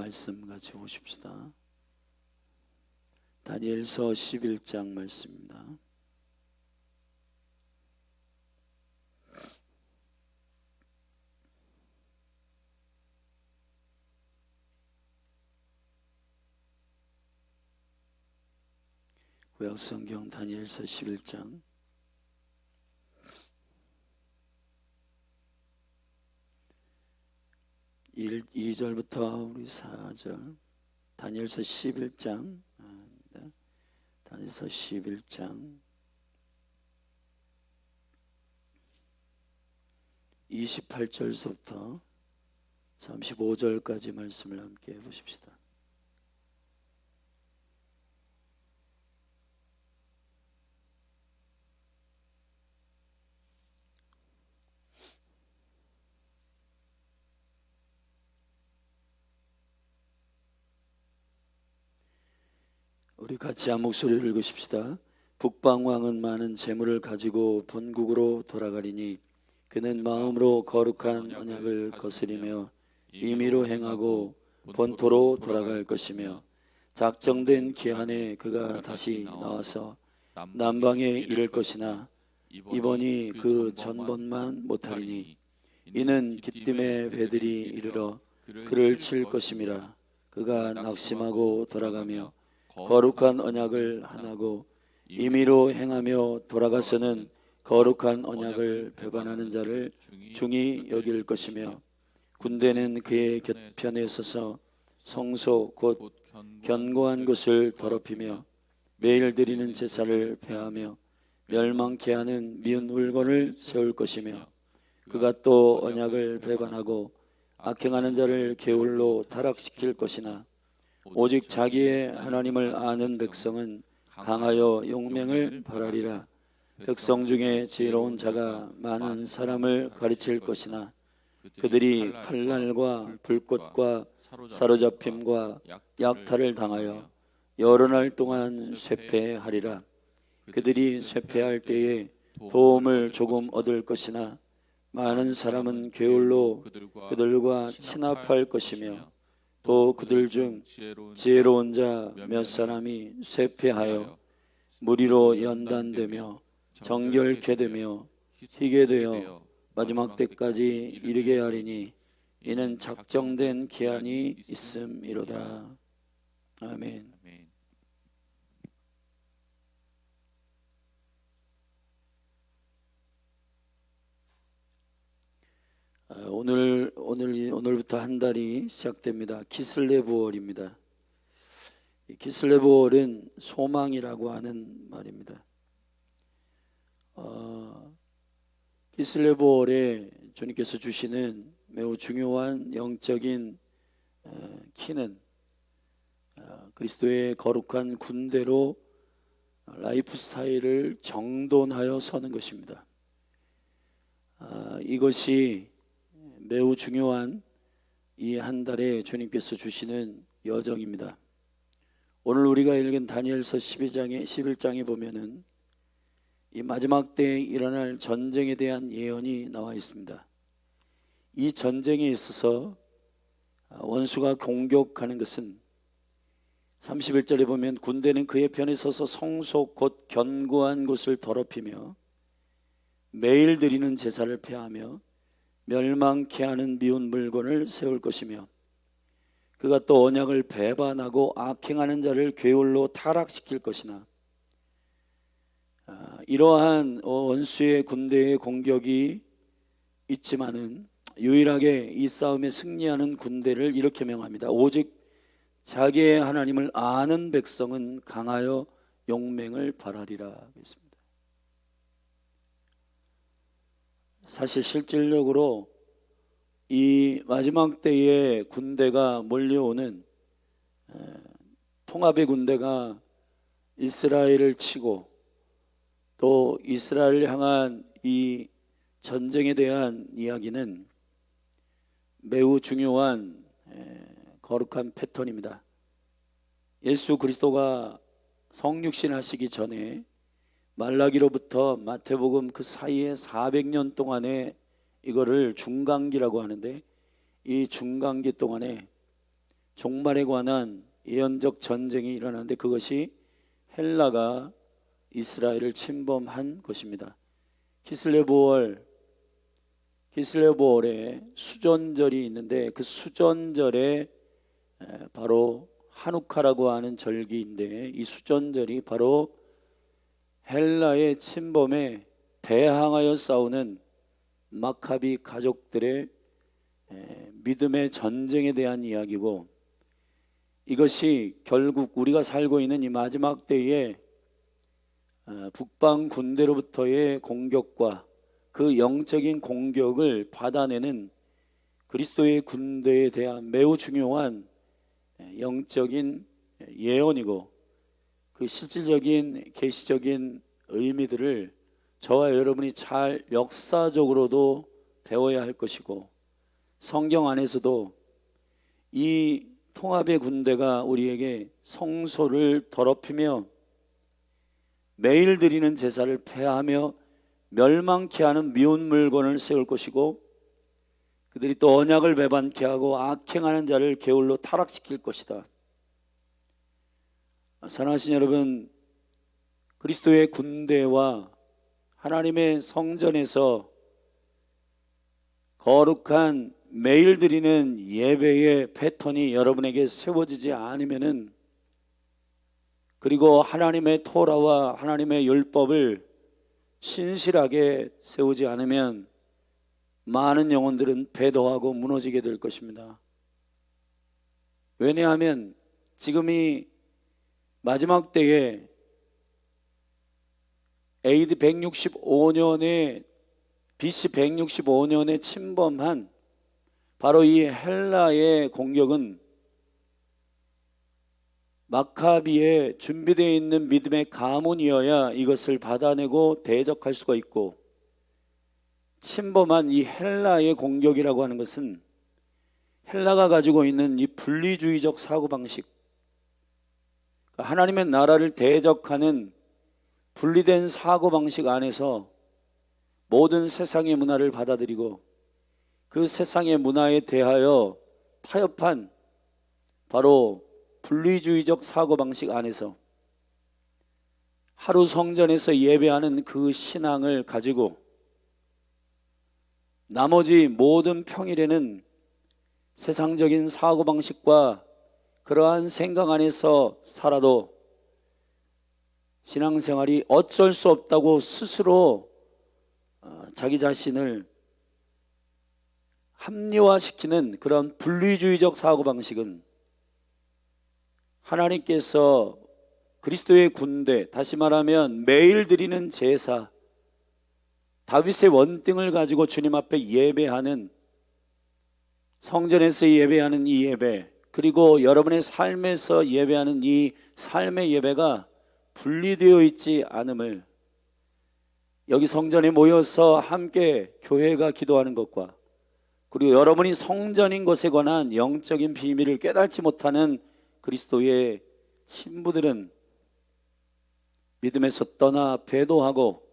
말씀 같이 보십시다. 다니엘서 11장 말씀입니다. 구약성경 다니엘서 11장 2절부터 우리 4절. 다니엘서 11장 다니엘서 11장 28절부터 35절까지 말씀을 함께 보십시다. 우리 같이 한 목소리를 읽으십시다. 북방왕은 많은 재물을 가지고 본국으로 돌아가리니 그는 마음으로 거룩한 언약을 거스리며 임의로 행하고 본토로 돌아갈 것이며 작정된 기한에 그가 다시 나와서 남방에 이를 것이나 이번이 그 전번만 못하리니 이는 기띔의 배들이 이르러 그를 칠 것임이라. 그가 낙심하고 돌아가며 거룩한 언약을 하나고 임의로 행하며 돌아가서는 거룩한 언약을 배반하는 자를 중히 여길 것이며 군대는 그의 곁편에 서서 성소 곧 견고한 곳을 더럽히며 매일 드리는 제사를 폐하며 멸망케 하는 미운 물건을 세울 것이며 그가 또 언약을 배반하고 악행하는 자를 게을로 타락시킬 것이나 오직 자기의 하나님을 아는 백성은 강하여 용맹을 발하리라. 백성 중에 지혜로운 자가 많은 사람을 가르칠 것이나 그들이 칼날과 불꽃과 사로잡힘과 약탈을 당하여 여러 날 동안 쇠퇴하리라. 그들이 쇠퇴할 때에 도움을 조금 얻을 것이나 많은 사람은 게을로 그들과 친합할 것이며 또 그들 중 지혜로운 자 몇 사람이 쇠퇴하여 무리로 연단되며 정결케 되며 희게 되어 마지막 때까지 이르게 하리니 이는 작정된 기한이 있음이로다. 아멘. 오늘부터 한 달이 시작됩니다. 키슬레브월입니다. 키슬레브월은 소망이라고 하는 말입니다. 키슬레브월에 주님께서 주시는 매우 중요한 영적인 키는 그리스도의 거룩한 군대로 라이프 스타일을 정돈하여 서는 것입니다. 이것이 매우 중요한 이 한 달에 주님께서 주시는 여정입니다. 오늘 우리가 읽은 다니엘서 11장에 보면은 이 마지막 때에 일어날 전쟁에 대한 예언이 나와 있습니다. 이 전쟁에 있어서 원수가 공격하는 것은 31절에 보면 군대는 그의 편에 서서 성소 곧 견고한 곳을 더럽히며 매일 드리는 제사를 폐하며 멸망케 하는 미운 물건을 세울 것이며 그가 또 언약을 배반하고 악행하는 자를 게을로 타락시킬 것이나 이러한 원수의 군대의 공격이 있지만은 유일하게 이 싸움에 승리하는 군대를 이렇게 명합니다. 오직 자기의 하나님을 아는 백성은 강하여 용맹을 발하리라 했습니다. 사실 실질적으로 이 마지막 때에 군대가 몰려오는 통합의 군대가 이스라엘을 치고 또 이스라엘을 향한 이 전쟁에 대한 이야기는 매우 중요한 거룩한 패턴입니다. 예수 그리스도가 성육신 하시기 전에 말라기로부터 마태복음 그 사이에 400년 동안에 이거를 중간기라고 하는데 이 중간기 동안에 종말에 관한 예언적 전쟁이 일어나는데 그것이 헬라가 이스라엘을 침범한 것입니다. 키슬레보월에 수전절이 있는데 그 수전절에 바로 하누카라고 하는 절기인데 이 수전절이 바로 헬라의 침범에 대항하여 싸우는 마카비 가족들의 믿음의 전쟁에 대한 이야기고, 이것이 결국 우리가 살고 있는 이 마지막 때에 북방 군대로부터의 공격과 그 영적인 공격을 받아내는 그리스도의 군대에 대한 매우 중요한 영적인 예언이고, 그 실질적인 계시적인 의미들을 저와 여러분이 잘 역사적으로도 배워야 할 것이고, 성경 안에서도 이 통합의 군대가 우리에게 성소를 더럽히며 매일 드리는 제사를 폐하며 멸망케 하는 미운 물건을 세울 것이고, 그들이 또 언약을 배반케 하고 악행하는 자를 게을로 타락시킬 것이다. 사랑하신 여러분, 그리스도의 군대와 하나님의 성전에서 거룩한 매일 드리는 예배의 패턴이 여러분에게 세워지지 않으면은, 그리고 하나님의 토라와 하나님의 율법을 신실하게 세우지 않으면 많은 영혼들은 배도하고 무너지게 될 것입니다. 왜냐하면 지금 이 마지막 때에 AD 165년에 BC 165년에 침범한 바로 이 헬라의 공격은 마카비에 준비되어 있는 믿음의 가문이어야 이것을 받아내고 대적할 수가 있고, 침범한 이 헬라의 공격이라고 하는 것은 헬라가 가지고 있는 이 분리주의적 사고방식, 하나님의 나라를 대적하는 분리된 사고방식 안에서 모든 세상의 문화를 받아들이고 그 세상의 문화에 대하여 타협한 바로 분리주의적 사고방식 안에서 하루 성전에서 예배하는 그 신앙을 가지고 나머지 모든 평일에는 세상적인 사고방식과 그러한 생각 안에서 살아도 신앙생활이 어쩔 수 없다고 스스로 자기 자신을 합리화시키는 그런 분리주의적 사고방식은 하나님께서 그리스도의 군대, 다시 말하면 매일 드리는 제사, 다윗의 원등을 가지고 주님 앞에 예배하는, 성전에서 예배하는 이 예배, 그리고 여러분의 삶에서 예배하는 이 삶의 예배가 분리되어 있지 않음을, 여기 성전에 모여서 함께 교회가 기도하는 것과 그리고 여러분이 성전인 것에 관한 영적인 비밀을 깨닫지 못하는 그리스도의 신부들은 믿음에서 떠나 배도하고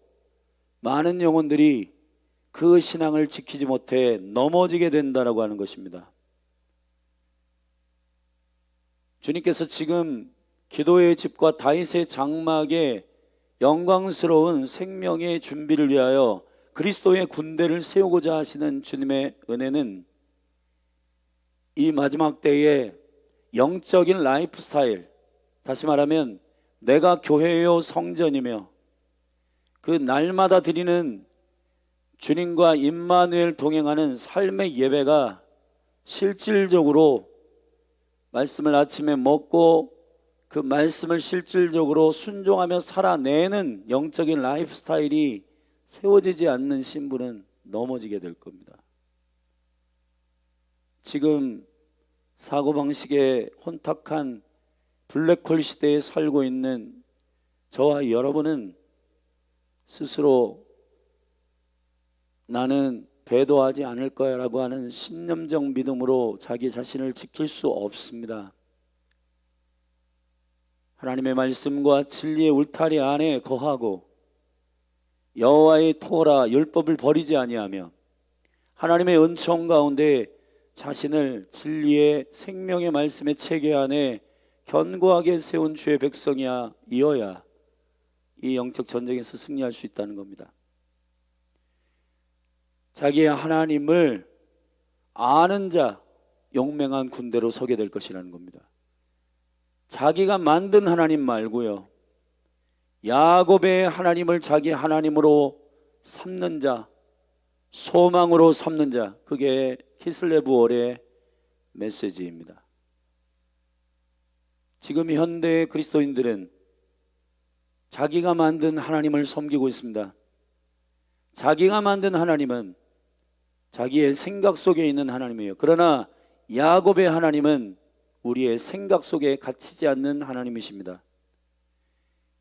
많은 영혼들이 그 신앙을 지키지 못해 넘어지게 된다라고 하는 것입니다. 주님께서 지금 기도의 집과 다윗의 장막에 영광스러운 생명의 준비를 위하여 그리스도의 군대를 세우고자 하시는 주님의 은혜는 이 마지막 때에 영적인 라이프 스타일, 다시 말하면 내가 교회요 성전이며 그 날마다 드리는 주님과 임마누엘 동행하는 삶의 예배가 실질적으로 말씀을 아침에 먹고 그 말씀을 실질적으로 순종하며 살아내는 영적인 라이프 스타일이 세워지지 않는 신부는 넘어지게 될 겁니다. 지금 사고방식에 혼탁한 블랙홀 시대에 살고 있는 저와 여러분은 스스로 나는 배도하지 않을 거야 라고 하는 신념적 믿음으로 자기 자신을 지킬 수 없습니다. 하나님의 말씀과 진리의 울타리 안에 거하고 여호와의 토라 율법을 버리지 아니하며 하나님의 은총 가운데 자신을 진리의 생명의 말씀의 체계 안에 견고하게 세운 주의 백성이야 이어야 이 영적 전쟁에서 승리할 수 있다는 겁니다. 자기의 하나님을 아는 자, 용맹한 군대로 서게 될 것이라는 겁니다. 자기가 만든 하나님 말고요, 야곱의 하나님을 자기 하나님으로 삼는 자, 소망으로 삼는 자, 그게 키슬레브월의 메시지입니다. 지금 현대의 그리스도인들은 자기가 만든 하나님을 섬기고 있습니다. 자기가 만든 하나님은 자기의 생각 속에 있는 하나님이에요. 그러나 야곱의 하나님은 우리의 생각 속에 갇히지 않는 하나님이십니다.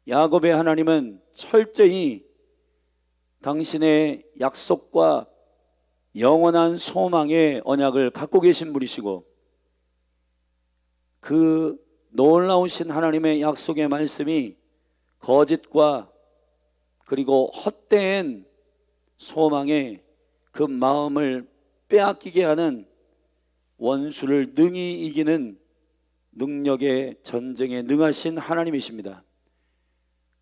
야곱의 하나님은 철저히 당신의 약속과 영원한 소망의 언약을 갖고 계신 분이시고, 그 놀라우신 하나님의 약속의 말씀이 거짓과 그리고 헛된 소망에 그 마음을 빼앗기게 하는 원수를 능히 이기는 능력의 전쟁에 능하신 하나님이십니다.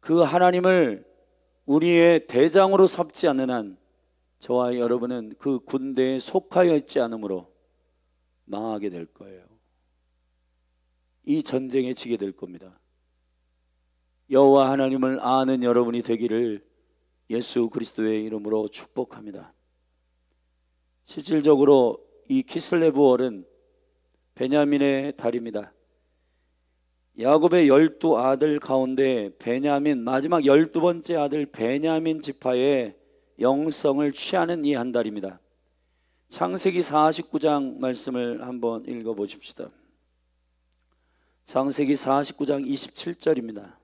그 하나님을 우리의 대장으로 삼지 않는 한 저와 여러분은 그 군대에 속하여 있지 않으므로 망하게 될 거예요. 이 전쟁에 지게 될 겁니다. 여호와 하나님을 아는 여러분이 되기를 예수 그리스도의 이름으로 축복합니다. 실질적으로 이 키슬레브월은 베냐민의 달입니다. 야곱의 12아들 가운데 베냐민, 마지막 12번째 아들 베냐민 지파의 영성을 취하는 이 한 달입니다. 창세기 49장 말씀을 한번 읽어보십시다. 창세기 49장 27절입니다.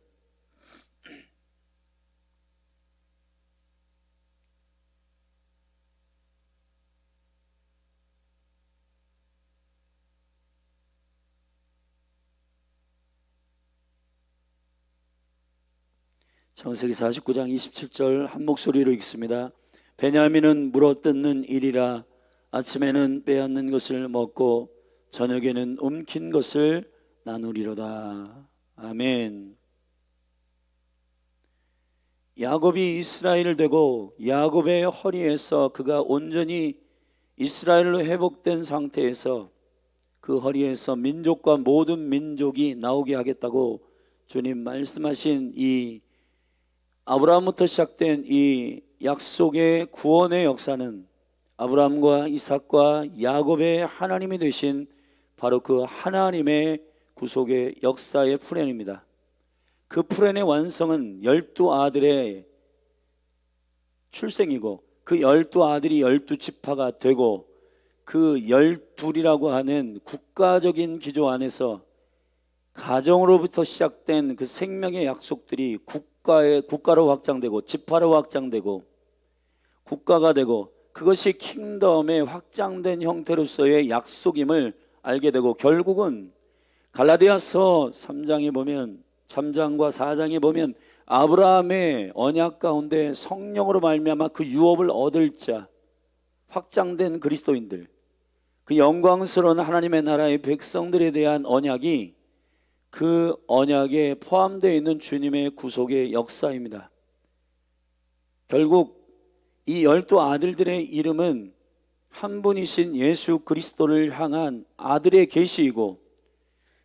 창세기 49장 27절 한 목소리로 읽습니다. 베냐민은 물어뜯는 일이라 아침에는 빼앗는 것을 먹고 저녁에는 움킨 것을 나누리로다. 아멘. 야곱이 이스라엘을 되고 야곱의 허리에서 그가 온전히 이스라엘로 회복된 상태에서 그 허리에서 민족과 모든 민족이 나오게 하겠다고 주님 말씀하신 이 아브라함부터 시작된 이 약속의 구원의 역사는 아브라함과 이삭과 야곱의 하나님이 되신 바로 그 하나님의 구속의 역사의 플랜입니다. 그 플랜의 완성은 12아들의 출생이고 그 12아들이 12지파가 되고 그 12이라고 하는 국가적인 기조 안에서 가정으로부터 시작된 그 생명의 약속들이 국가로 확장되고 지파로 확장되고 국가가 되고 그것이 킹덤의 확장된 형태로서의 약속임을 알게 되고, 결국은 갈라디아서 3장에 보면 3장과 4장에 보면 아브라함의 언약 가운데 성령으로 말미암아 그 유업을 얻을 자, 확장된 그리스도인들, 그 영광스러운 하나님의 나라의 백성들에 대한 언약이 그 언약에 포함되어 있는 주님의 구속의 역사입니다. 결국 이 12아들들의 이름은 한 분이신 예수 그리스도를 향한 아들의 계시이고,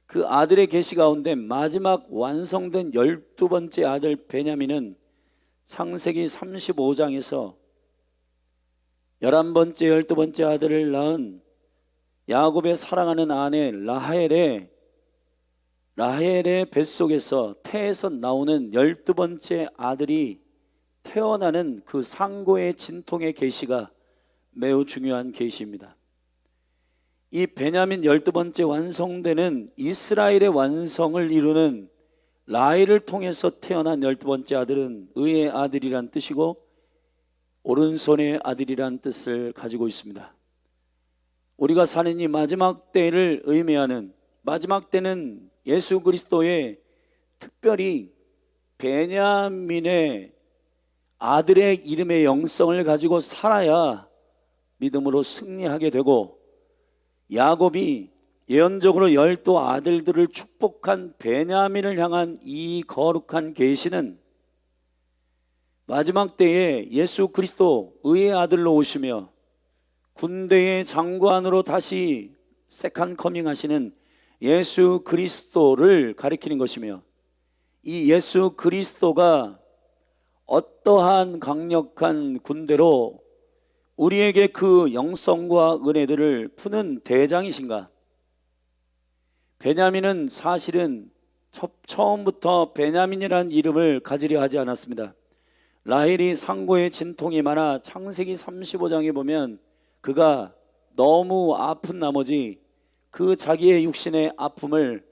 그 아들의 계시 가운데 마지막 완성된 12번째 아들 베냐민은 창세기 35장에서 11번째 12번째 아들을 낳은 야곱의 사랑하는 아내 라헬의 뱃속에서 태에서 나오는 12번째 아들이 태어나는 그 상고의 진통의 계시가 매우 중요한 계시입니다. 이 베냐민 12번째 완성되는 이스라엘의 완성을 이루는 라헬을 통해서 태어난 12번째 아들은 의의 아들이란 뜻이고 오른손의 아들이란 뜻을 가지고 있습니다. 우리가 사는 이 마지막 때를 의미하는, 마지막 때는 예수 그리스도의 특별히 베냐민의 아들의 이름의 영성을 가지고 살아야 믿음으로 승리하게 되고, 야곱이 예언적으로 12 아들들을 축복한 베냐민을 향한 이 거룩한 계시는 마지막 때에 예수 그리스도 의의 아들로 오시며 군대의 장관으로 다시 세컨 커밍 하시는 예수 그리스도를 가리키는 것이며, 이 예수 그리스도가 어떠한 강력한 군대로 우리에게 그 영성과 은혜들을 푸는 대장이신가. 베냐민은 사실은 처음부터 베냐민이라는 이름을 가지려 하지 않았습니다. 라헬이 상고에 진통이 많아 창세기 35장에 보면 그가 너무 아픈 나머지 그 자기의 육신의 아픔을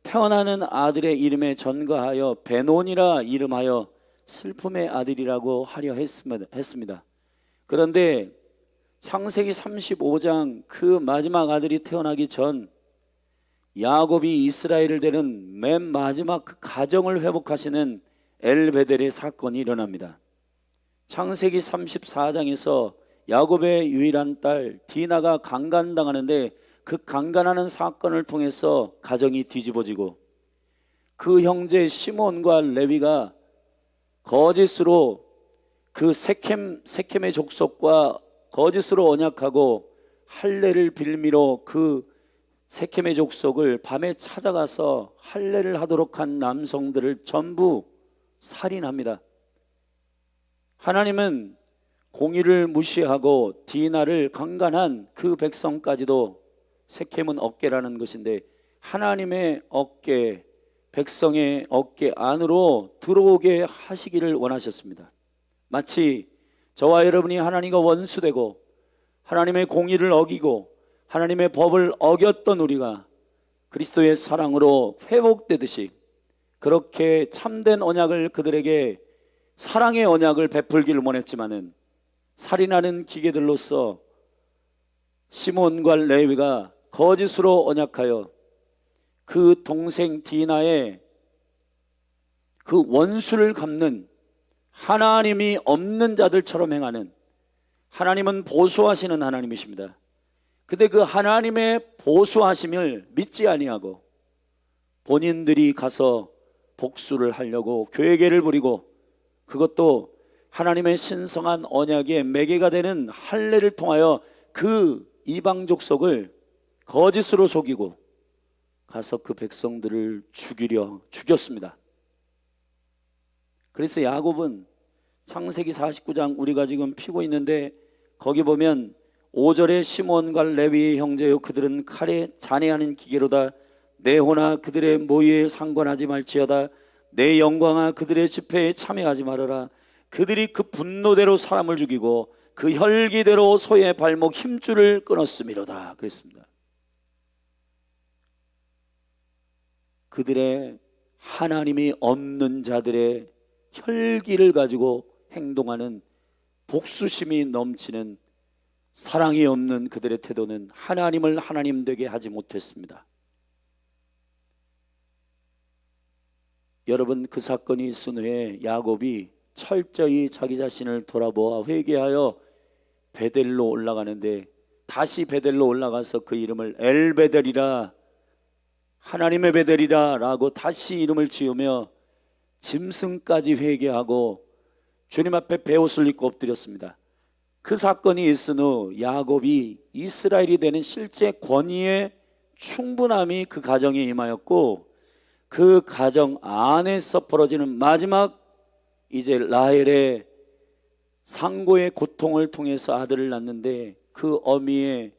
태어나는 아들의 이름에 전가하여 베논이라 이름하여 슬픔의 아들이라고 하려 했습니다. 그런데 창세기 35장 그 마지막 아들이 태어나기 전 야곱이 이스라엘을 데는 맨 마지막 그 가정을 회복하시는 엘베델의 사건이 일어납니다. 창세기 34장에서 야곱의 유일한 딸 디나가 강간당하는데 그 강간하는 사건을 통해서 가정이 뒤집어지고, 그 형제 시몬과 레위가 거짓으로 그 세켐의 족속과 거짓으로 언약하고 할례를 빌미로 그 세켐의 족속을 밤에 찾아가서 할례를 하도록 한 남성들을 전부 살인합니다. 하나님은 공의를 무시하고 디나를 강간한 그 백성까지도 세켐은 어깨라는 것인데 하나님의 어깨, 백성의 어깨 안으로 들어오게 하시기를 원하셨습니다. 마치 저와 여러분이 하나님과 원수되고 하나님의 공의를 어기고 하나님의 법을 어겼던 우리가 그리스도의 사랑으로 회복되듯이, 그렇게 참된 언약을 그들에게 사랑의 언약을 베풀기를 원했지만은 살인하는 기계들로서 시몬과 레위가 거짓으로 언약하여 그 동생 디나의 그 원수를 갚는, 하나님이 없는 자들처럼 행하는, 하나님은 보수하시는 하나님이십니다. 근데 그 하나님의 보수하심을 믿지 아니하고 본인들이 가서 복수를 하려고 계획을 부리고, 그것도 하나님의 신성한 언약의 매개가 되는 할례를 통하여 그 이방 족속을 거짓으로 속이고 가서 그 백성들을 죽였습니다. 그래서 야곱은 창세기 49장 우리가 지금 피고 있는데 거기 보면 5절에 시몬과 레위의 형제요 그들은 칼에 잔해하는 기계로다. 내 호나 그들의 모의에 상관하지 말지어다. 내 영광아 그들의 집회에 참여하지 말아라. 그들이 그 분노대로 사람을 죽이고 그 혈기대로 소의 발목 힘줄을 끊었음이로다. 그랬습니다. 그들의 하나님이 없는 자들의 혈기를 가지고 행동하는 복수심이 넘치는 사랑이 없는 그들의 태도는 하나님을 하나님 되게 하지 못했습니다. 여러분, 그 사건이 있은 후에 야곱이 철저히 자기 자신을 돌아보아 회개하여 베델로 올라가는데, 다시 베델로 올라가서 그 이름을 엘베델이라, 하나님의 베델이라 라고 다시 이름을 지으며 짐승까지 회개하고 주님 앞에 베옷을 입고 엎드렸습니다. 그 사건이 있은 후 야곱이 이스라엘이 되는 실제 권위의 충분함이 그 가정에 임하였고, 그 가정 안에서 벌어지는 마지막 이제 라헬의 상고의 고통을 통해서 아들을 낳는데, 그 어미의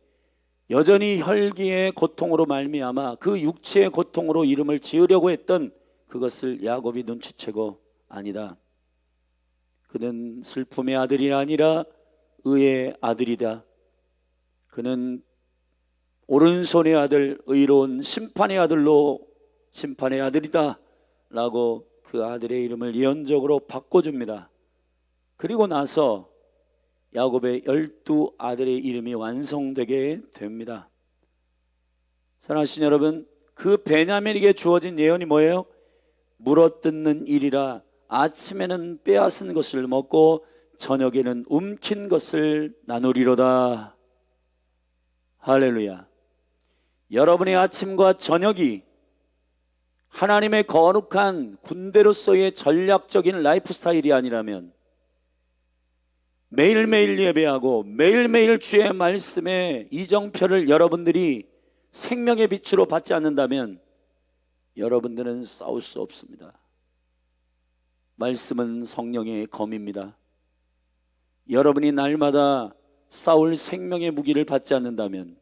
여전히 혈기의 고통으로 말미암아 그 육체의 고통으로 이름을 지으려고 했던 그것을 야곱이 눈치채고, 아니다, 그는 슬픔의 아들이 아니라 의의 아들이다. 그는 오른손의 아들, 의로운 심판의 아들로 심판의 아들이다 라고 그 아들의 이름을 예언적으로 바꿔줍니다. 그리고 나서 야곱의 12 아들의 이름이 완성되게 됩니다. 사랑하신 여러분, 그 베냐민에게 주어진 예언이 뭐예요? 물어뜯는 일이라 아침에는 빼앗은 것을 먹고 저녁에는 움킨 것을 나누리로다. 할렐루야. 여러분의 아침과 저녁이 하나님의 거룩한 군대로서의 전략적인 라이프 스타일이 아니라면, 매일매일 예배하고 매일매일 주의 말씀의 이정표를 여러분들이 생명의 빛으로 받지 않는다면 여러분들은 싸울 수 없습니다. 말씀은 성령의 검입니다. 여러분이 날마다 싸울 생명의 무기를 받지 않는다면,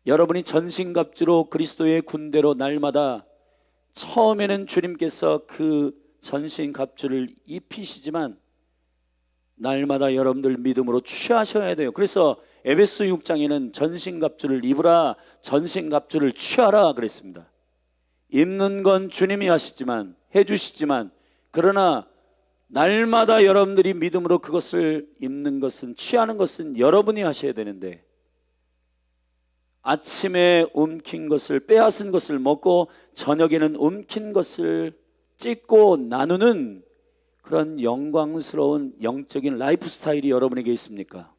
여러분이 전신갑주로 그리스도의 군대로 날마다, 처음에는 주님께서 그 전신갑주를 입히시지만 날마다 여러분들 믿음으로 취하셔야 돼요. 그래서 에베소 6장에는 전신갑주를 입으라, 전신갑주를 취하라 그랬습니다. 입는 건 주님이 하시지만, 해주시지만, 그러나 날마다 여러분들이 믿음으로 그것을 입는 것은, 취하는 것은 여러분이 하셔야 되는데, 아침에 움킨 것을, 빼앗은 것을 먹고 저녁에는 움킨 것을 찢고 나누는 그런 영광스러운 영적인 라이프 스타일이 여러분에게 있습니까?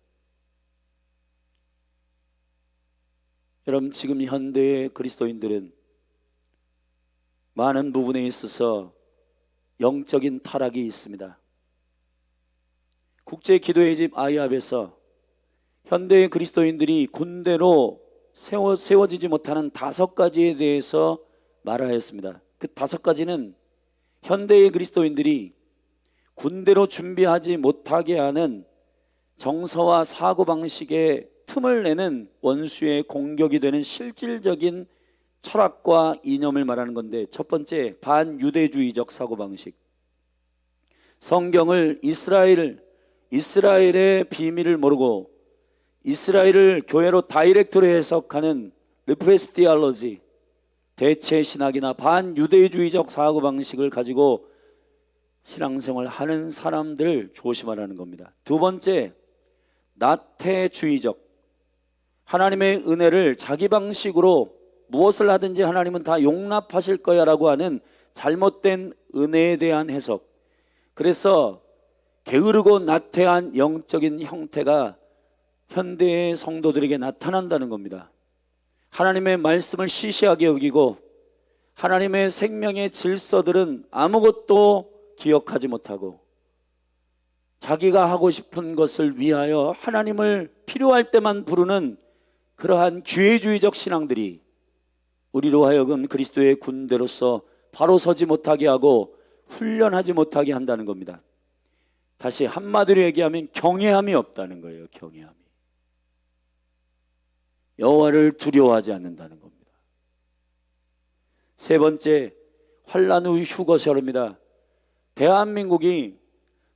여러분, 지금 현대의 그리스도인들은 많은 부분에 있어서 영적인 타락이 있습니다. 국제 기도의 집 아이합에서 현대의 그리스도인들이 군대로 세워지지 못하는 5가지에 대해서 말하였습니다. 그 5가지는 현대의 그리스도인들이 군대로 준비하지 못하게 하는 정서와 사고방식의 틈을 내는 원수의 공격이 되는 실질적인 철학과 이념을 말하는 건데, 첫 번째, 반유대주의적 사고방식. 성경을 이스라엘의 비밀을 모르고 이스라엘을 교회로 다이렉트로 해석하는 리프레스 디알로지, 대체 신학이나 반유대주의적 사고방식을 가지고 신앙생활 하는 사람들 조심하라는 겁니다. 두 번째, 나태주의적, 하나님의 은혜를 자기 방식으로 무엇을 하든지 하나님은 다 용납하실 거야 라고 하는 잘못된 은혜에 대한 해석. 그래서 게으르고 나태한 영적인 형태가 현대의 성도들에게 나타난다는 겁니다. 하나님의 말씀을 시시하게 여기고 하나님의 생명의 질서들은 아무것도 기억하지 못하고 자기가 하고 싶은 것을 위하여 하나님을 필요할 때만 부르는 그러한 기회주의적 신앙들이 우리로 하여금 그리스도의 군대로서 바로 서지 못하게 하고 훈련하지 못하게 한다는 겁니다. 다시 한마디로 얘기하면 경외함이 없다는 거예요. 경외함이. 여호와를 두려워하지 않는다는 겁니다. 세 번째, 환난 후 휴거설입니다. 대한민국이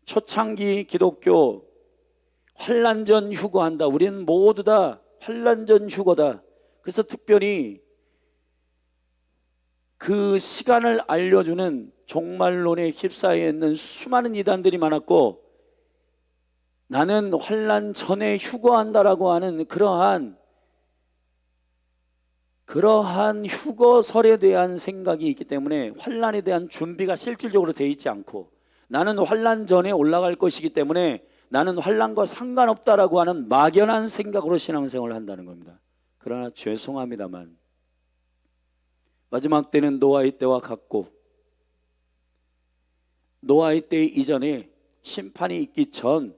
초창기 기독교 환난 전 휴거한다. 우리는 모두 다 환난 전 휴거다. 그래서 특별히 그 시간을 알려주는 종말론에 휩싸여 있는 수많은 이단들이 많았고, 나는 환난 전에 휴거한다라고 하는 그러한 휴거설에 대한 생각이 있기 때문에 환난에 대한 준비가 실질적으로 되어 있지 않고, 나는 환난 전에 올라갈 것이기 때문에 나는 환난과 상관없다라고 하는 막연한 생각으로 신앙생활을 한다는 겁니다. 그러나 죄송합니다만 마지막 때는 노아의 때와 같고, 노아의 때 이전에 심판이 있기 전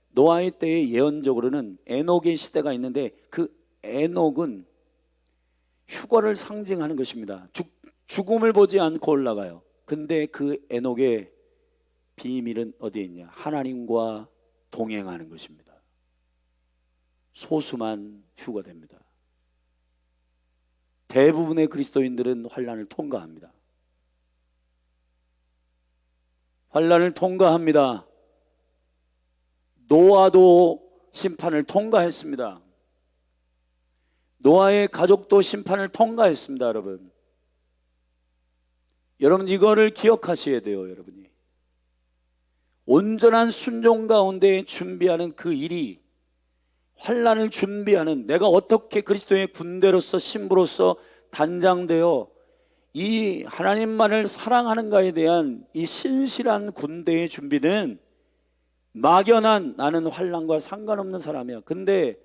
노아의 때에 예언적으로는 에녹의 시대가 있는데, 그 에녹은 휴거를 상징하는 것입니다. 죽음을 보지 않고 올라가요. 근데 그 에녹의 비밀은 어디에 있냐? 하나님과 동행하는 것입니다. 소수만 휴거됩니다. 대부분의 그리스도인들은 환난을 통과합니다. 환난을 통과합니다. 노아도 심판을 통과했습니다. 노아의 가족도 심판을 통과했습니다. 여러분 이거를 기억하셔야 돼요. 여러분이 온전한 순종 가운데 준비하는 그 일이, 환난을 준비하는, 내가 어떻게 그리스도의 군대로서 신부로서 단장되어 이 하나님만을 사랑하는가에 대한 이 신실한 군대의 준비는 막연한 나는 환난과 상관없는 사람이야. 근데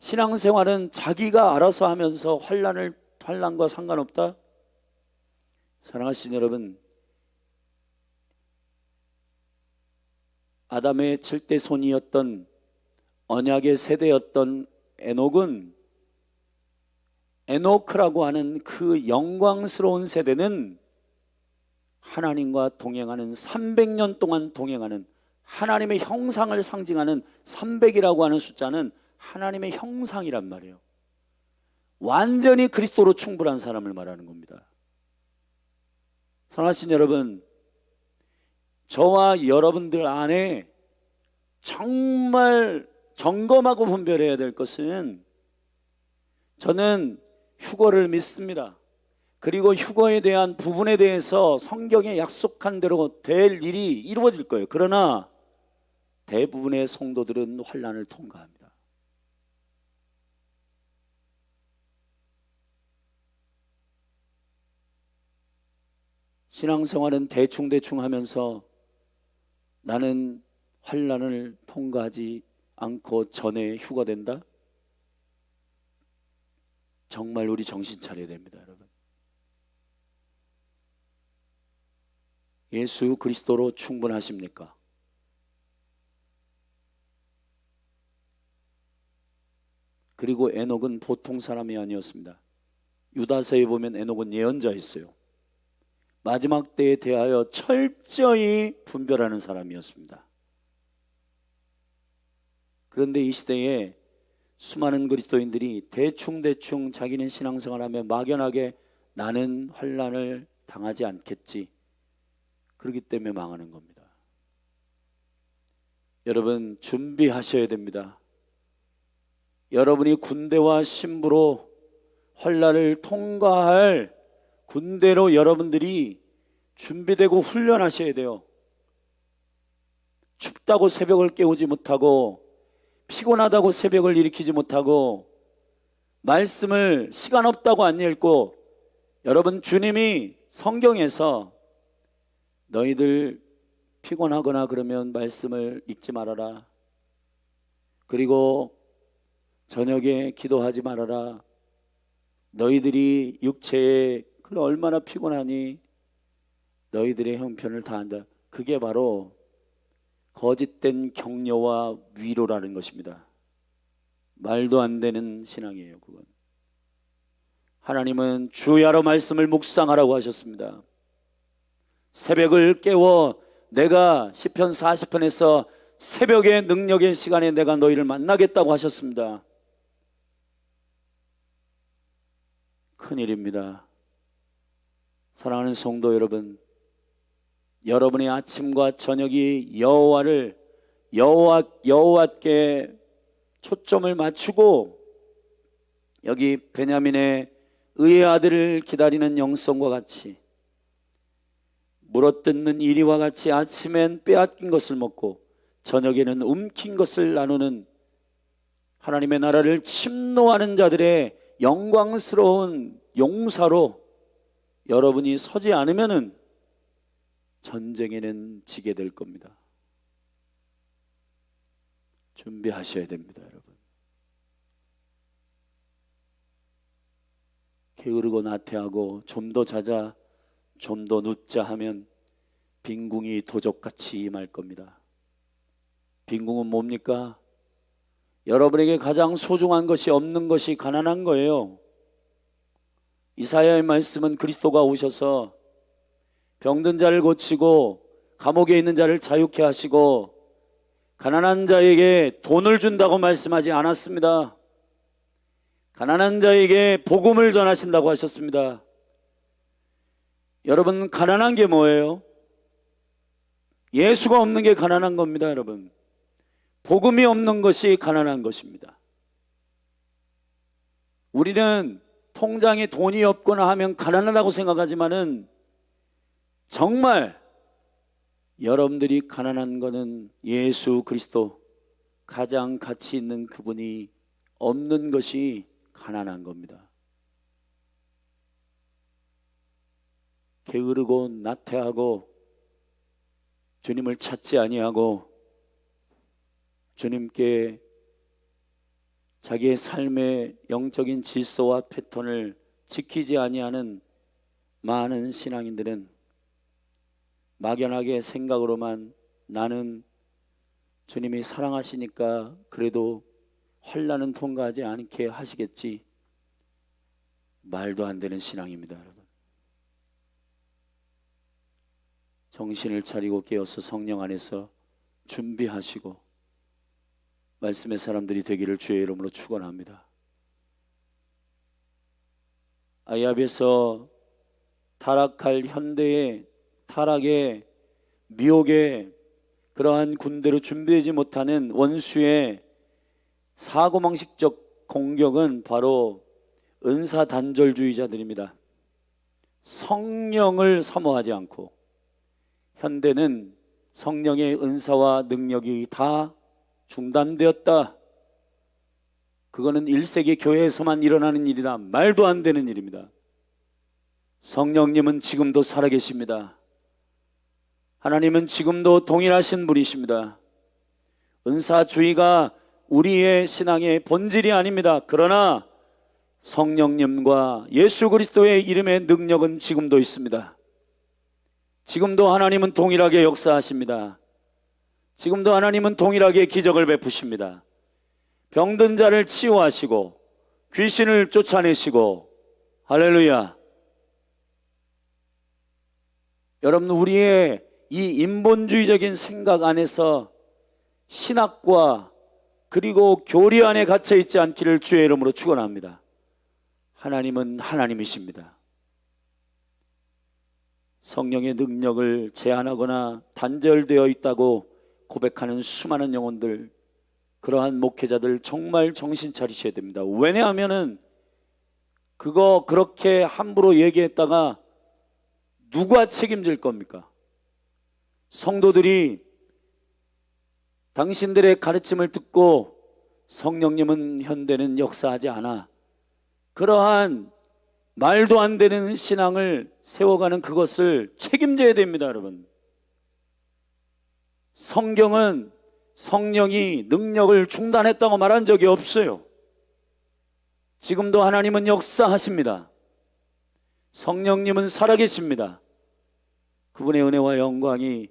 신앙생활은 자기가 알아서 하면서 환난과 상관없다? 사랑하시는 여러분, 아담의 7대 손이었던 언약의 세대였던 에노크라고 하는 그 영광스러운 세대는 하나님과 동행하는 300년 동안 동행하는 하나님의 형상을 상징하는 300이라고 하는 숫자는 하나님의 형상이란 말이에요. 완전히 그리스도로 충분한 사람을 말하는 겁니다. 사랑하신 여러분, 저와 여러분들 안에 정말 점검하고 분별해야 될 것은, 저는 휴거를 믿습니다. 그리고 휴거에 대한 부분에 대해서 성경에 약속한 대로 될 일이 이루어질 거예요. 그러나 대부분의 성도들은 환난을 통과합니다. 신앙생활은 대충 하면서 나는 환난을 통과하지 않고 전에 휴거된다? 정말 우리 정신 차려야 됩니다, 여러분. 예수 그리스도로 충분하십니까? 그리고 에녹은 보통 사람이 아니었습니다. 유다서에 보면 에녹은 예언자였어요. 마지막 때에 대하여 철저히 분별하는 사람이었습니다. 그런데 이 시대에 수많은 그리스도인들이 대충 자기는 신앙생활하며 막연하게 나는 환난을 당하지 않겠지, 그렇기 때문에 망하는 겁니다. 여러분, 준비하셔야 됩니다. 여러분이 군대와 신부로 환난을 통과할 군대로 여러분들이 준비되고 훈련하셔야 돼요. 춥다고 새벽을 깨우지 못하고, 피곤하다고 새벽을 일으키지 못하고, 말씀을 시간 없다고 안 읽고, 여러분, 주님이 성경에서 너희들 피곤하거나 그러면 말씀을 읽지 말아라, 그리고 저녁에 기도하지 말아라, 너희들이 육체에 얼마나 피곤하니 너희들의 형편을 다한다. 그게 바로 거짓된 격려와 위로라는 것입니다. 말도 안 되는 신앙이에요. 그건 하나님은 주야로 말씀을 묵상하라고 하셨습니다. 새벽을 깨워 내가 시편 40편에서 새벽의 능력의 시간에 내가 너희를 만나겠다고 하셨습니다. 큰일입니다. 사랑하는 성도 여러분, 여러분의 아침과 저녁이 여호와께 초점을 맞추고, 여기 베냐민의 의의 아들을 기다리는 영성과 같이, 물어뜯는 이리와 같이 아침엔 빼앗긴 것을 먹고 저녁에는 움킨 것을 나누는 하나님의 나라를 침노하는 자들의 영광스러운 용사로 여러분이 서지 않으면은 전쟁에는 지게 될 겁니다. 준비하셔야 됩니다, 여러분. 게으르고 나태하고 좀 더 자자, 좀 더 눕자 하면 빈궁이 도적같이 임할 겁니다. 빈궁은 뭡니까? 여러분에게 가장 소중한 것이 없는 것이 가난한 거예요. 이사야의 말씀은 그리스도가 오셔서 병든 자를 고치고 감옥에 있는 자를 자유케 하시고 가난한 자에게 돈을 준다고 말씀하지 않았습니다. 가난한 자에게 복음을 전하신다고 하셨습니다. 여러분, 가난한 게 뭐예요? 예수가 없는 게 가난한 겁니다, 여러분. 복음이 없는 것이 가난한 것입니다. 우리는 통장에 돈이 없거나 하면 가난하다고 생각하지만은 정말 여러분들이 가난한 것은 예수 그리스도, 가장 가치 있는 그분이 없는 것이 가난한 겁니다. 게으르고 나태하고 주님을 찾지 아니하고 주님께 자기의 삶의 영적인 질서와 패턴을 지키지 아니하는 많은 신앙인들은 막연하게 생각으로만 나는 주님이 사랑하시니까 그래도 환난은 통과하지 않게 하시겠지, 말도 안 되는 신앙입니다. 여러분, 정신을 차리고 깨어서 성령 안에서 준비하시고 말씀의 사람들이 되기를 주의 이름으로 축원합니다. 아이압에서 타락할 현대의 타락의 미혹의 그러한 군대로 준비되지 못하는 원수의 사고방식적 공격은 바로 은사단절주의자들입니다. 성령을 사모하지 않고, 현대는 성령의 은사와 능력이 다 중단되었다, 그거는 1세기 교회에서만 일어나는 일이다, 말도 안 되는 일입니다. 성령님은 지금도 살아계십니다. 하나님은 지금도 동일하신 분이십니다. 은사주의가 우리의 신앙의 본질이 아닙니다. 그러나 성령님과 예수 그리스도의 이름의 능력은 지금도 있습니다. 지금도 하나님은 동일하게 역사하십니다. 지금도 하나님은 동일하게 기적을 베푸십니다. 병든 자를 치유하시고 귀신을 쫓아내시고, 할렐루야. 여러분, 우리의 이 인본주의적인 생각 안에서 신학과 그리고 교리 안에 갇혀 있지 않기를 주의 이름으로 축원합니다. 하나님은 하나님이십니다. 성령의 능력을 제한하거나 단절되어 있다고 고백하는 수많은 영혼들, 그러한 목회자들 정말 정신 차리셔야 됩니다. 왜냐하면은 그거 그렇게 함부로 얘기했다가 누가 책임질 겁니까? 성도들이 당신들의 가르침을 듣고 성령님은 현대는 역사하지 않아, 그러한 말도 안 되는 신앙을 세워가는 그것을 책임져야 됩니다. 여러분, 성경은 성령이 능력을 중단했다고 말한 적이 없어요. 지금도 하나님은 역사하십니다. 성령님은 살아계십니다. 그분의 은혜와 영광이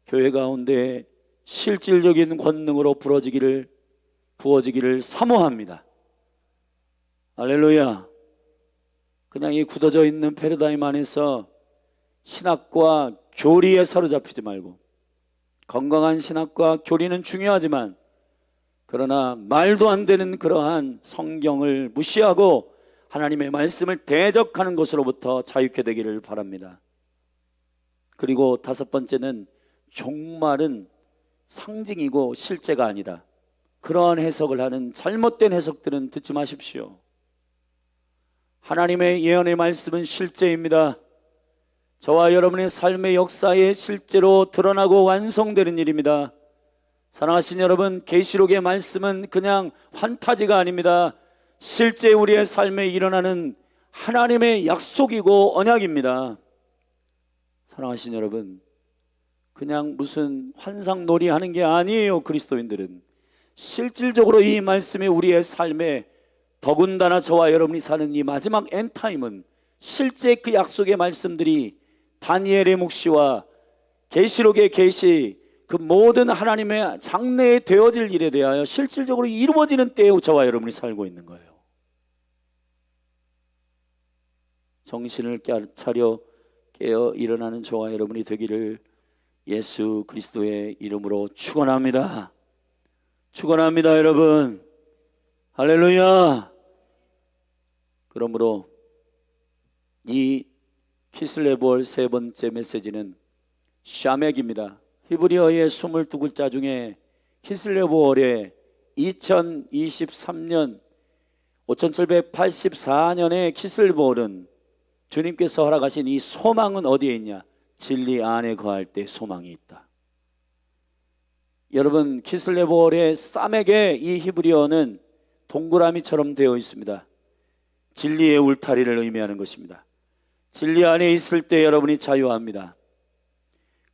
교회 가운데 실질적인 권능으로 부어지기를 사모합니다. 할렐루야. 그냥 이 굳어져 있는 패러다임 안에서 신학과 교리에 사로잡히지 말고, 건강한 신학과 교리는 중요하지만 그러나 말도 안 되는 그러한 성경을 무시하고 하나님의 말씀을 대적하는 것으로부터 자유케 되기를 바랍니다. 그리고 다섯 번째는 종말은 상징이고 실제가 아니다, 그러한 해석을 하는 잘못된 해석들은 듣지 마십시오. 하나님의 예언의 말씀은 실제입니다. 저와 여러분의 삶의 역사에 실제로 드러나고 완성되는 일입니다. 사랑하신 여러분, 계시록의 말씀은 그냥 판타지가 아닙니다. 실제 우리의 삶에 일어나는 하나님의 약속이고 언약입니다. 사랑하신 여러분, 그냥 무슨 환상놀이 하는 게 아니에요. 그리스도인들은 실질적으로 이 말씀이 우리의 삶에, 더군다나 저와 여러분이 사는 이 마지막 엔타임은 실제 그 약속의 말씀들이 다니엘의 묵시와 계시록의 계시, 그 모든 하나님의 장래에 되어질 일에 대하여 실질적으로 이루어지는 때에 저와 여러분이 살고 있는 거예요. 정신을 차려 깨어 일어나는 저와 여러분이 되기를 예수 그리스도의 이름으로 축원합니다. 축원합니다, 여러분. 할렐루야. 그러므로 이 키슬레볼 세 번째 메시지는 샤멕입니다. 히브리어의 22글자 중에 키슬레볼의 2023년 5784년의 키슬레볼은 주님께서 허락하신 이 소망은 어디에 있냐? 진리 안에 거할 때 소망이 있다. 여러분, 키슬레볼의 사멕의 이 히브리어는 동그라미처럼 되어 있습니다. 진리의 울타리를 의미하는 것입니다. 진리 안에 있을 때 여러분이 자유합니다.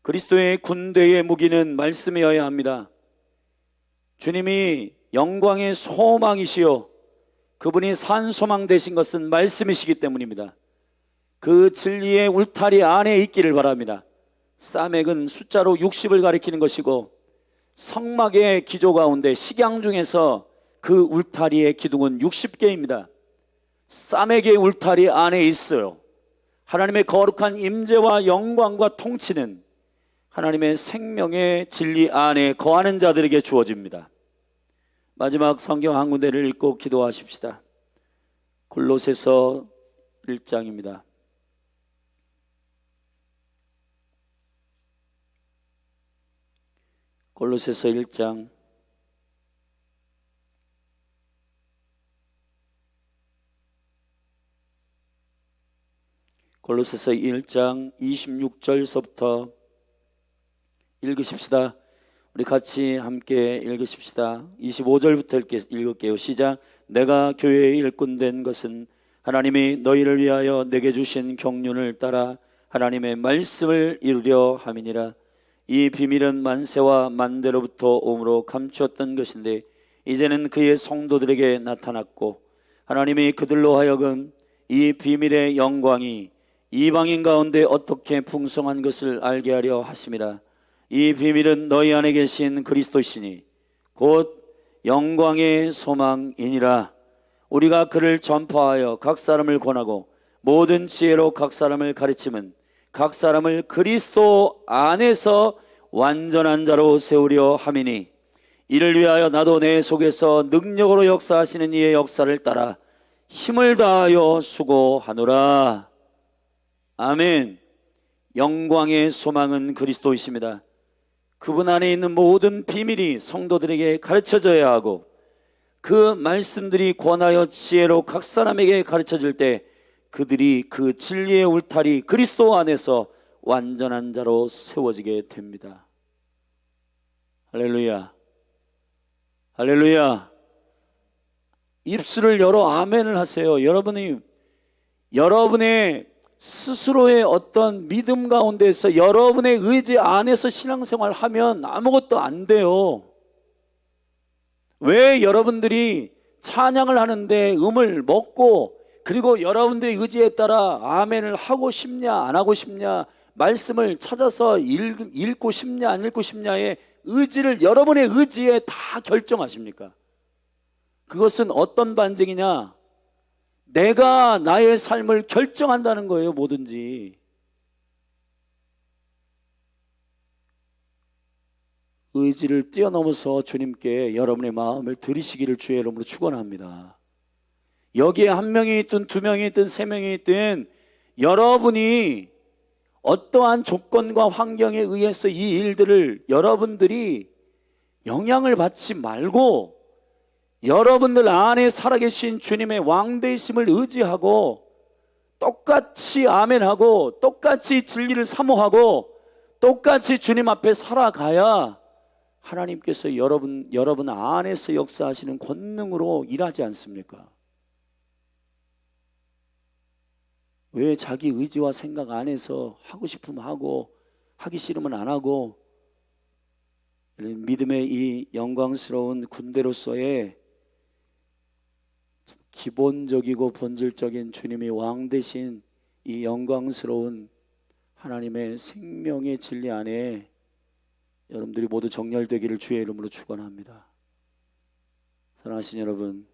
그리스도의 군대의 무기는 말씀이어야 합니다. 주님이 영광의 소망이시요 그분이 산 소망 되신 것은 말씀이시기 때문입니다. 그 진리의 울타리 안에 있기를 바랍니다. 싸맥은 숫자로 60을 가리키는 것이고, 성막의 기조 가운데 식양 중에서 그 울타리의 기둥은 60개입니다. 싸맥의 울타리 안에 있어요. 하나님의 거룩한 임재와 영광과 통치는 하나님의 생명의 진리 안에 거하는 자들에게 주어집니다. 마지막 성경 한 군데를 읽고 기도하십시다. 골로새서 1장입니다. 골로새서 1장 골로새서 1장 26절서부터 읽으십시다. 우리 같이 함께 읽으십시다. 25절부터 읽을게요. 시작. 내가 교회의 일꾼 된 것은 하나님이 너희를 위하여 내게 주신 경륜을 따라 하나님의 말씀을 이루려 함이니라. 이 비밀은 만세와 만대로부터 오므로 감추었던 것인데 이제는 그의 성도들에게 나타났고, 하나님이 그들로 하여금 이 비밀의 영광이 이방인 가운데 어떻게 풍성한 것을 알게 하려 하심이라. 이 비밀은 너희 안에 계신 그리스도시니 곧 영광의 소망이니라. 우리가 그를 전파하여 각 사람을 권하고 모든 지혜로 각 사람을 가르침은 각 사람을 그리스도 안에서 완전한 자로 세우려 함이니, 이를 위하여 나도 내 속에서 능력으로 역사하시는 이의 역사를 따라 힘을 다하여 수고하노라. 아멘. 영광의 소망은 그리스도이십니다. 그분 안에 있는 모든 비밀이 성도들에게 가르쳐져야 하고, 그 말씀들이 권하여 지혜로 각 사람에게 가르쳐질 때 그들이 그 진리의 울타리 그리스도 안에서 완전한 자로 세워지게 됩니다. 할렐루야, 할렐루야. 입술을 열어 아멘을 하세요. 여러분의 스스로의 어떤 믿음 가운데서 여러분의 의지 안에서 신앙생활 하면 아무것도 안 돼요. 왜 여러분들이 찬양을 하는데 음을 먹고, 그리고 여러분들의 의지에 따라 아멘을 하고 싶냐 안 하고 싶냐, 말씀을 찾아서 읽고 싶냐 안 읽고 싶냐의 의지를 여러분의 의지에 다 결정하십니까? 그것은 어떤 반증이냐? 내가 나의 삶을 결정한다는 거예요. 뭐든지 의지를 뛰어넘어서 주님께 여러분의 마음을 드리시기를 주의 이름으로 축원합니다. 여기에 한 명이 있든 두 명이 있든 세 명이 있든 여러분이 어떠한 조건과 환경에 의해서 이 일들을 여러분들이 영향을 받지 말고 여러분들 안에 살아계신 주님의 왕되심을 의지하고 똑같이 아멘하고 똑같이 진리를 사모하고 똑같이 주님 앞에 살아가야 하나님께서 여러분 안에서 역사하시는 권능으로 일하지 않습니까? 왜 자기 의지와 생각 안에서 하고 싶으면 하고 하기 싫으면 안 하고, 믿음의 이 영광스러운 군대로서의 기본적이고 본질적인 주님이 왕 되신 이 영광스러운 하나님의 생명의 진리 안에 여러분들이 모두 정렬되기를 주의 이름으로 축원합니다. 사랑하신 여러분,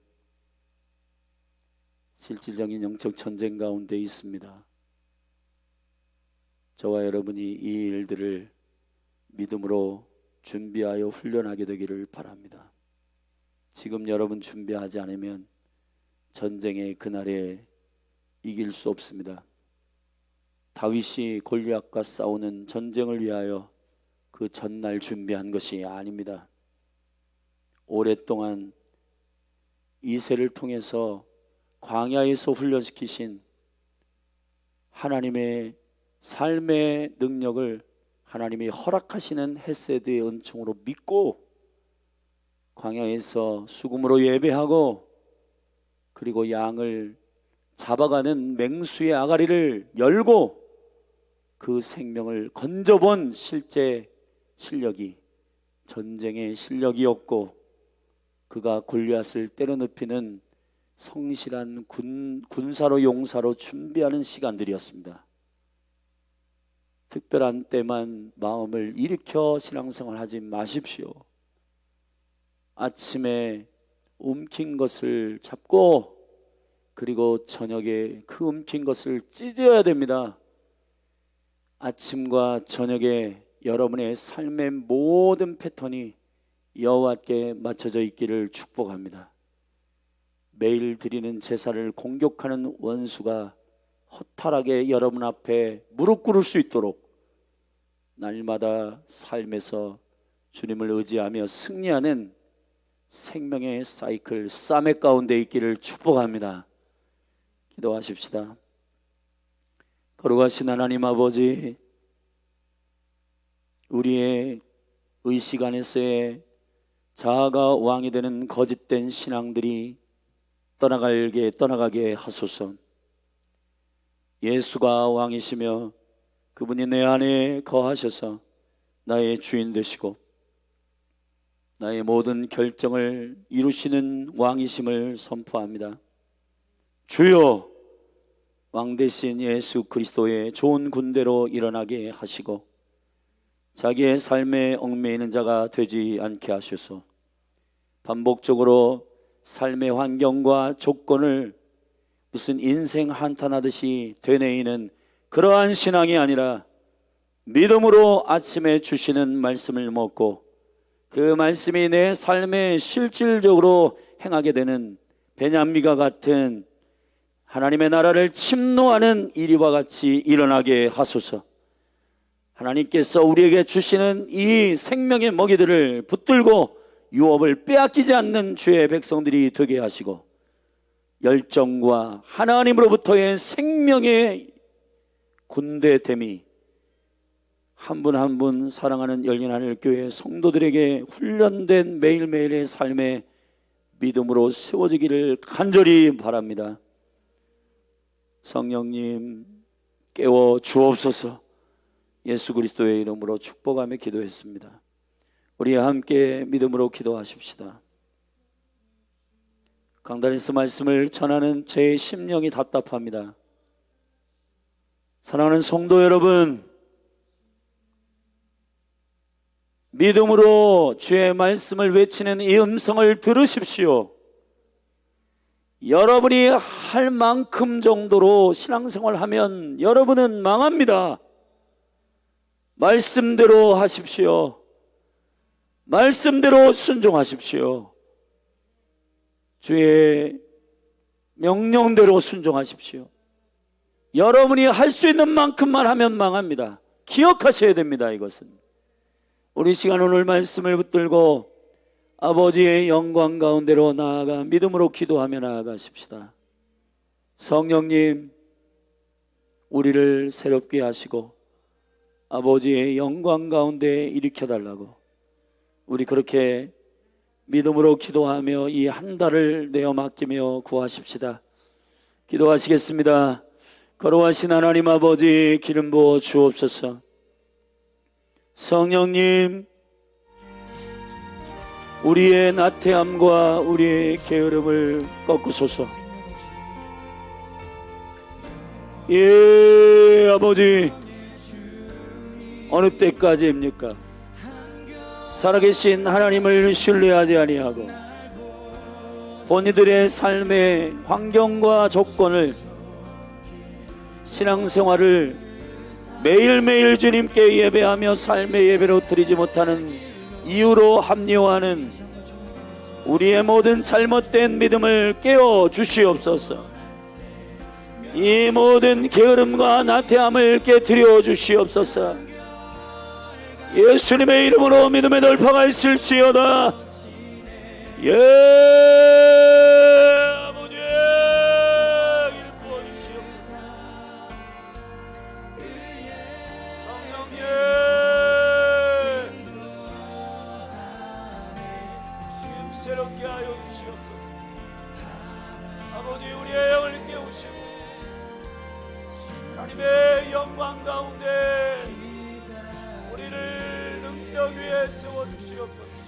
실질적인 영적 전쟁 가운데 있습니다. 저와 여러분이 이 일들을 믿음으로 준비하여 훈련하게 되기를 바랍니다. 지금 여러분 준비하지 않으면 전쟁의 그날에 이길 수 없습니다. 다윗이 골리앗과 싸우는 전쟁을 위하여 그 전날 준비한 것이 아닙니다. 오랫동안 이새를 통해서 광야에서 훈련시키신 하나님의 삶의 능력을 하나님이 허락하시는 헤세드의 은총으로 믿고 광야에서 수금으로 예배하고, 그리고 양을 잡아가는 맹수의 아가리를 열고 그 생명을 건져본 실제 실력이 전쟁의 실력이었고, 그가 골리앗을 때려눕히는 성실한 군사로 용사로 준비하는 시간들이었습니다. 특별한 때만 마음을 일으켜 신앙생활하지 마십시오. 아침에 움킨 것을 잡고 그리고 저녁에 그 움킨 것을 찢어야 됩니다. 아침과 저녁에 여러분의 삶의 모든 패턴이 여호와께 맞춰져 있기를 축복합니다. 매일 드리는 제사를 공격하는 원수가 허탈하게 여러분 앞에 무릎 꿇을 수 있도록 날마다 삶에서 주님을 의지하며 승리하는 생명의 사이클 싸매 가운데 있기를 축복합니다. 기도하십시다. 거룩하신 하나님 아버지, 우리의 의식 안에서의 자아가 왕이 되는 거짓된 신앙들이 떠나가게 하소서. 예수가 왕이시며 그분이 내 안에 거하셔서 나의 주인 되시고 나의 모든 결정을 이루시는 왕이심을 선포합니다. 주여, 왕 대신 예수 그리스도의 좋은 군대로 일어나게 하시고 자기의 삶에 얽매이는 자가 되지 않게 하소서. 반복적으로 삶의 환경과 조건을 무슨 인생 한탄하듯이 되뇌이는 그러한 신앙이 아니라 믿음으로 아침에 주시는 말씀을 먹고 그 말씀이 내 삶에 실질적으로 행하게 되는 베냐민과 같은 하나님의 나라를 침노하는 이리와 같이 일어나게 하소서. 하나님께서 우리에게 주시는 이 생명의 먹이들을 붙들고 유업을 빼앗기지 않는 주의 백성들이 되게 하시고 열정과 하나님으로부터의 생명의 군대됨이 한 분 한 분 사랑하는 열린 하늘 교회 성도들에게 훈련된 매일매일의 삶의 믿음으로 세워지기를 간절히 바랍니다. 성령님 깨워 주옵소서. 예수 그리스도의 이름으로 축복하며 기도했습니다. 우리 함께 믿음으로 기도하십시다. 강단에서 말씀을 전하는 제 심령이 답답합니다. 사랑하는 성도 여러분, 믿음으로 주의 말씀을 외치는 이 음성을 들으십시오. 여러분이 할 만큼 정도로 신앙생활하면 여러분은 망합니다. 말씀대로 하십시오. 말씀대로 순종하십시오. 주의 명령대로 순종하십시오. 여러분이 할 수 있는 만큼만 하면 망합니다. 기억하셔야 됩니다. 이것은 우리 시간 오늘 말씀을 붙들고 아버지의 영광 가운데로 나아가 믿음으로 기도하며 나아가십시다. 성령님, 우리를 새롭게 하시고 아버지의 영광 가운데 일으켜달라고 우리 그렇게 믿음으로 기도하며 이 한 달을 내어 맡기며 구하십시다. 기도하시겠습니다. 거룩하신 하나님 아버지, 기름 부어 주옵소서. 성령님, 우리의 나태함과 우리의 게으름을 꺾으소서. 예, 아버지, 어느 때까지입니까? 살아계신 하나님을 신뢰하지 아니하고 본인들의 삶의 환경과 조건을, 신앙생활을 매일매일 주님께 예배하며 삶의 예배로 드리지 못하는 이유로 합리화하는 우리의 모든 잘못된 믿음을 깨워 주시옵소서. 이 모든 게으름과 나태함을 깨트려 주시옵소서. 예수님의 이름으로 믿음의 돌파가 있을지어다. 예, 아버지, 이름 부어주시옵소서. 성령님, 지금 새롭게 하여 주시옵소서. 아버지, 우리의 영을 깨우시고 하나님의 영광 가운데 우리를 능력 위에 세워주시옵소서.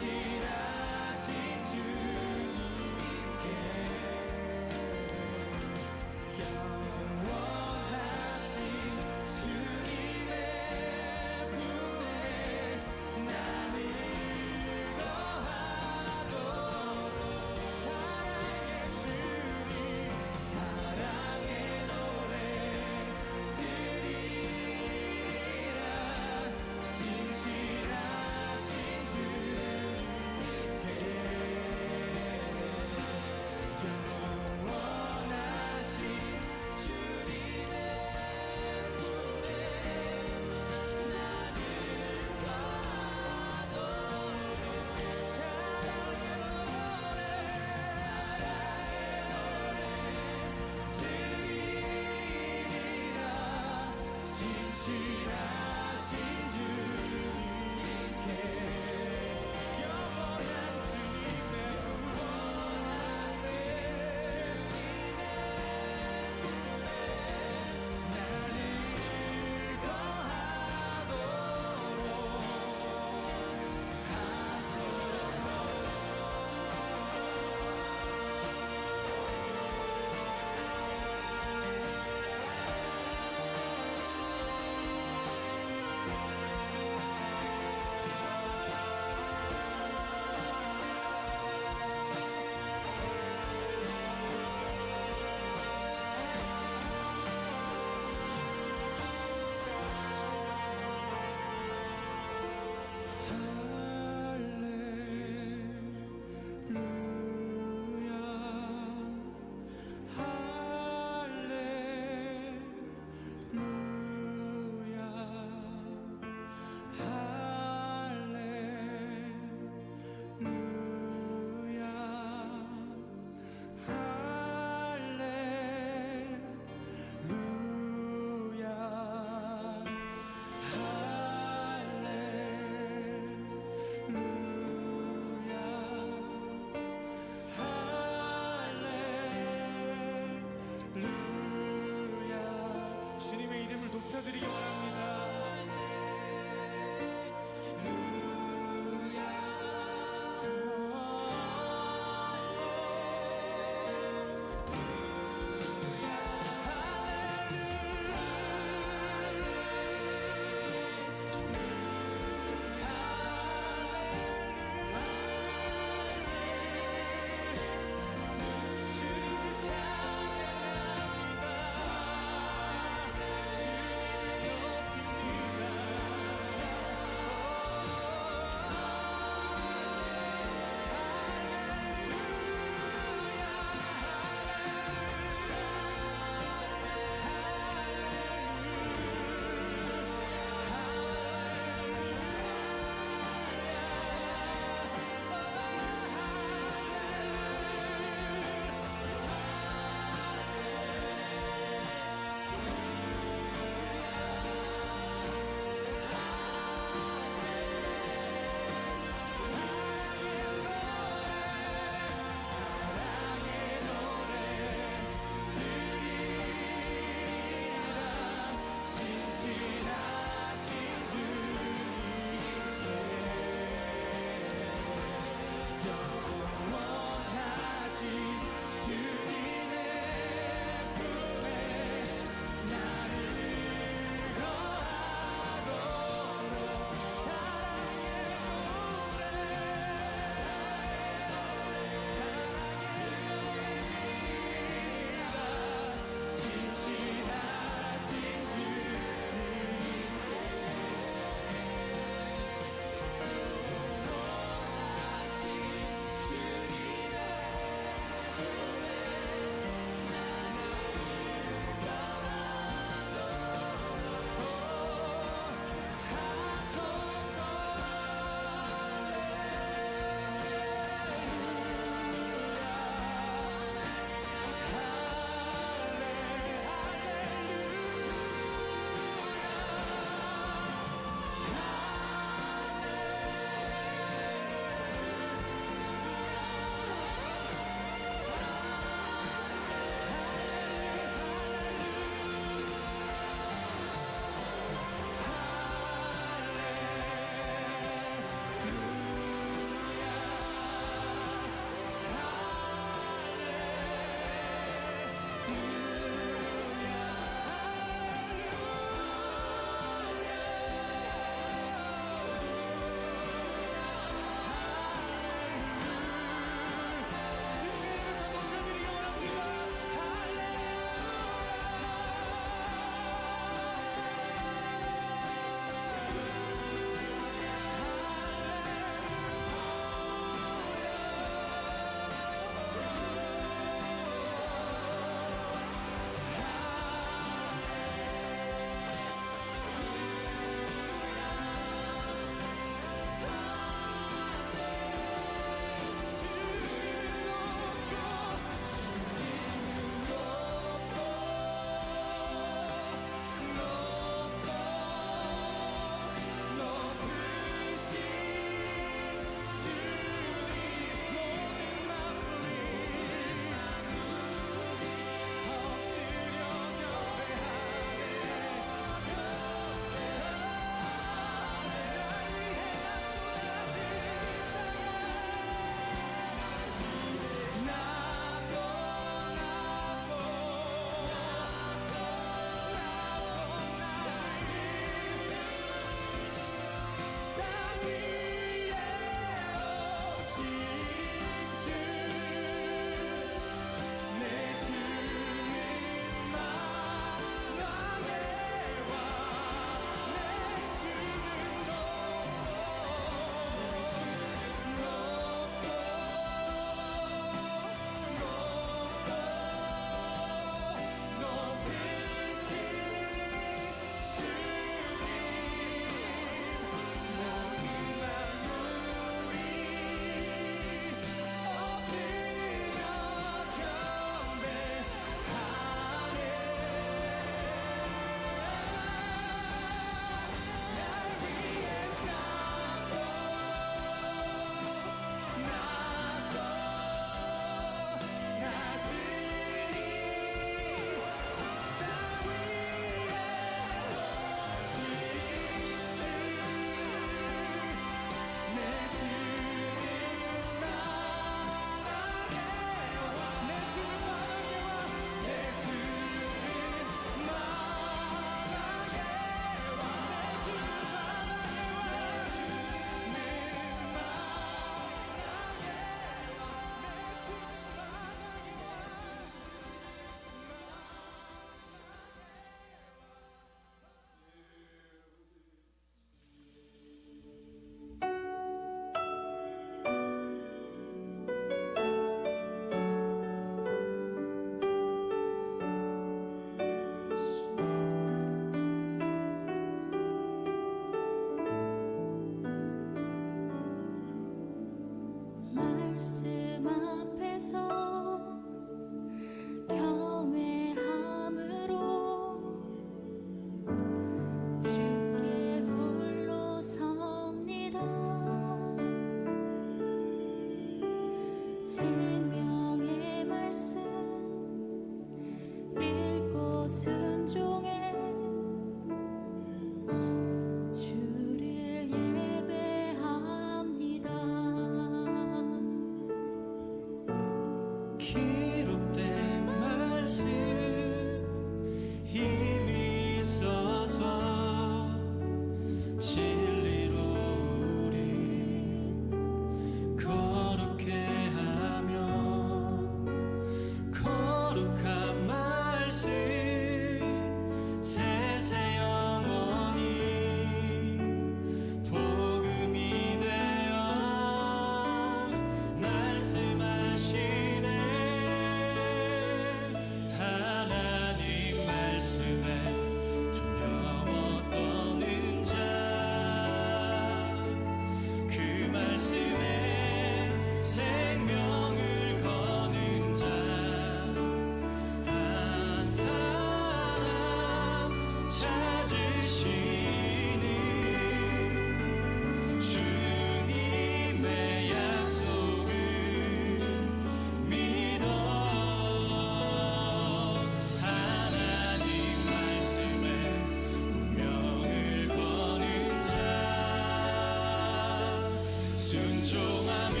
순종하며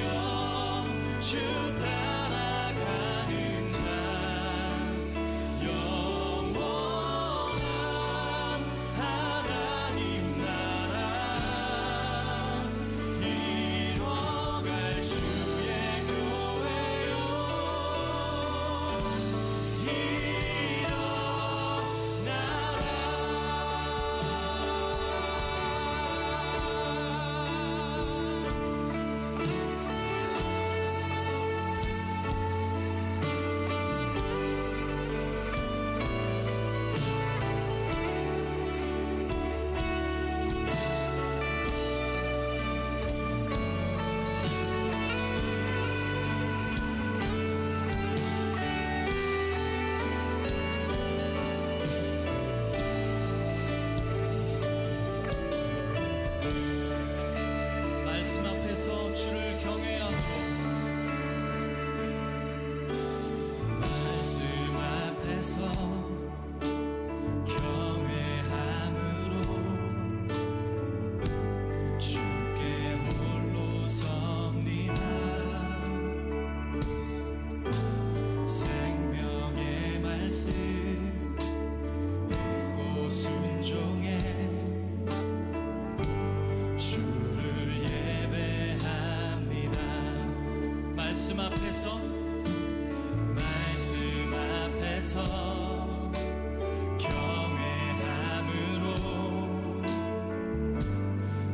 주 따라가는 자 영원한 하나님 나라 이뤄갈 주의 교회요 말씀 앞에서 주를 경외하고 말씀 앞에서 경외함으로 주께 홀로 섭니다. 생명의 말씀 읽고 순종해 주를 예배합니다. 말씀 앞에서 경외함으로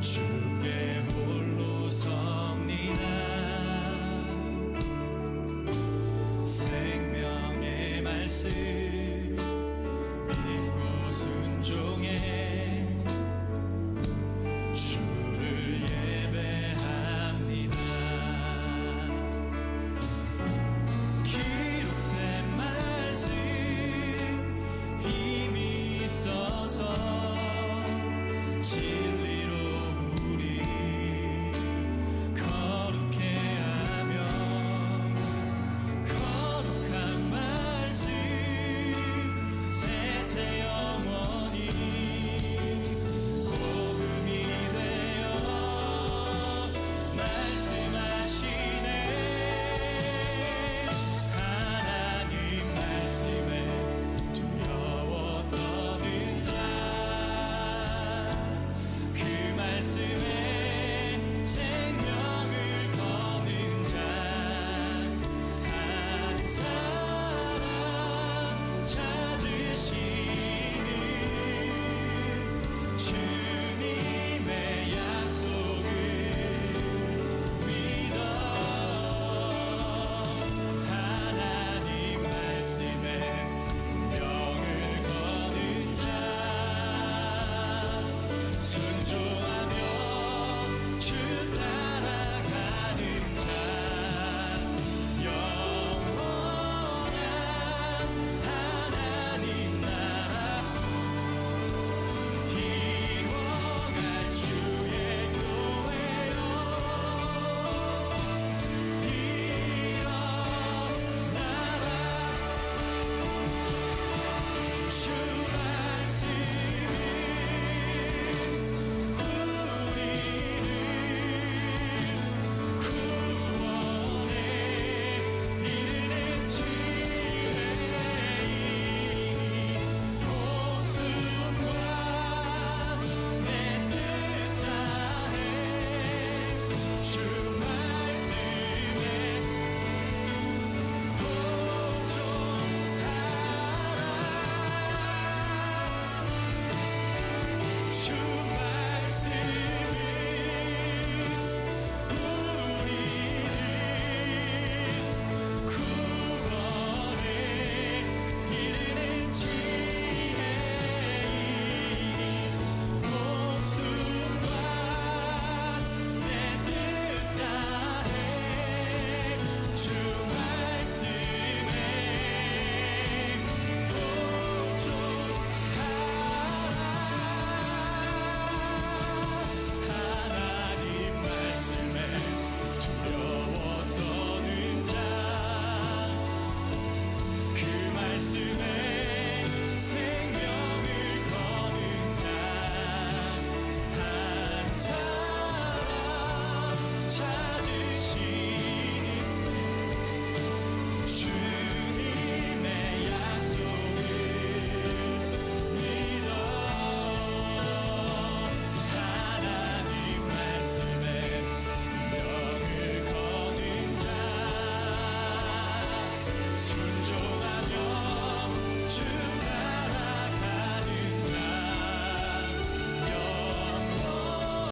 주께 홀로 섭니다. 생명의 말씀 믿고 순종해 주를 예배합니다. 기록된 말씀 힘이 있어서